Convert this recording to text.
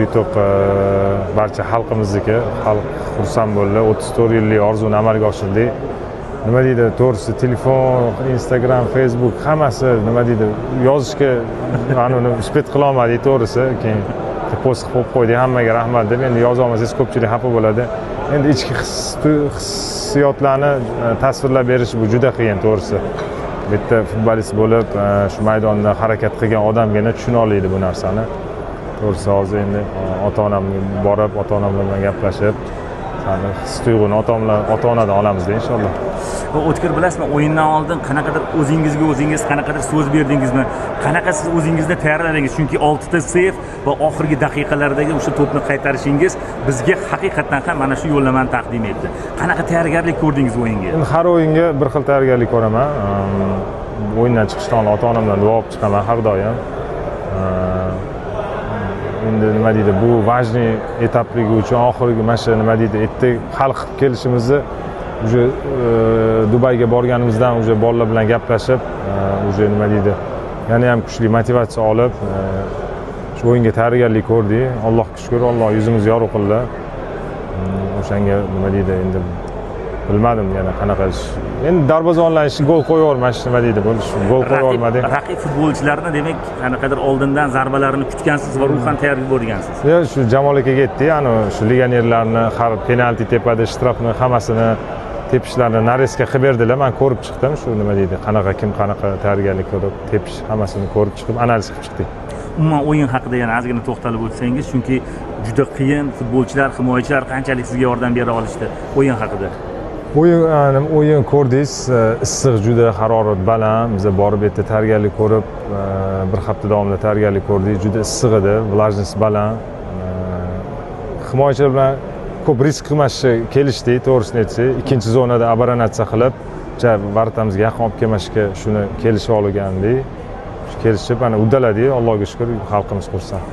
yutuq barcha xalqimizniki. Xalq xursand bo'ldi. 34 yillik orzuni amalga oshirdik. Nima deydi, to'g'risi telefon, Instagram, Facebook hammasi nima deydi, yozishga uni uspet qila olmadik to'g'risi. Keyin post qilib qo'ydik, hammaga rahmat deb. Endi yoza olmasangiz ko'pchilik xafa bo'ladi. Endi ichki hissiyotlarni tasvirlab berish bu juda qiyin to'g'risi. Bitta futbolist bo'lib, shu maydonda harakat qilgan odamgina tushuna oladi bu narsani. To'g'risi hozir endi ota-onamga borib, ota-onam bilan gaplashib, sani his-tuyg'uni ota-onadan olamizda inshaalloh. Va O'tkir, bilasizmi, o'yindan oldin qanaqadir o'zingiz qanaqadir so'z berdingizmi? Qanaqa siz o'zingizni tayyorladingiz? Chunki 6 ta seyf va oxirgi daqiqalardagi o'sha to'pni qaytarishingiz bizga haqiqatan ham mana shu yo'llamani taqdim etdi. Qanaqa tayyorgarlik ko'rdingiz o'yinga? Har o'yinga bir xil tayyorgarlik ko'raman. O'yindan chiqishdan ota-onamdan duo olib chiqaman har doim. Endi nima deydi, bu важный etapligi uchun oxirgi mana shu nima deydi, ertaga hal qilib kelishimizni уже Dubayga borganimizdan уже bolalar bilan gaplashib, уже nima deydi, yana ham kuchli motivatsiya olib, shu o'yinga tayyorgarlik ko'rdik. Allohga shukr, Alloh yuzimizni yorug' qildi. O'shanga nima deydi, endi bilmadim yana qanaqa ish. Endi darvozabonlar ishi gol qo'yavermash, nima deydi, bo'lish, gol qo'ya olmadik. Raqib futbolchilarni demak, qanaqadir oldindan zarbalarni kutgansiz va ruhan tayyor bo'lgansiz. Yo'q, shu Jamol akaga aytdik, shu legionerlarni har penalti tepada, shtrafni hammasini tepishlarini narezka qilib berdilar. Men ko'rib chiqdim, shu nima deydi, kim qanaqa tayyorgarlik ko'rib, tepish hammasini ko'rib chiqib, analiz qilib chiqdik. Umuman o'yin haqida yana ozgina to'xtalib o'tsangiz, chunki juda qiyin, futbolchilar, himoyachilar qanchalik sizga yordam bera olishdi o'yin haqida. O'yin ko'rdingiz, issiq, juda harorat baland. Biz borib yerda tayyorgarlik ko'rib, bir hafta davomida tayyorgarlik ko'rdik. Juda issiq edi, влажность baland. Himoyachilar bilan ko'p risk qilmashga kelishdik, to'g'risini aytsak. Ikkinchi zonada обороnatsiya qilib, vartamizga yaqin olib kelmashga shuni kelishib olgandik. Kelishib, uddaladik, Allohga shukr, xalqimiz xursand.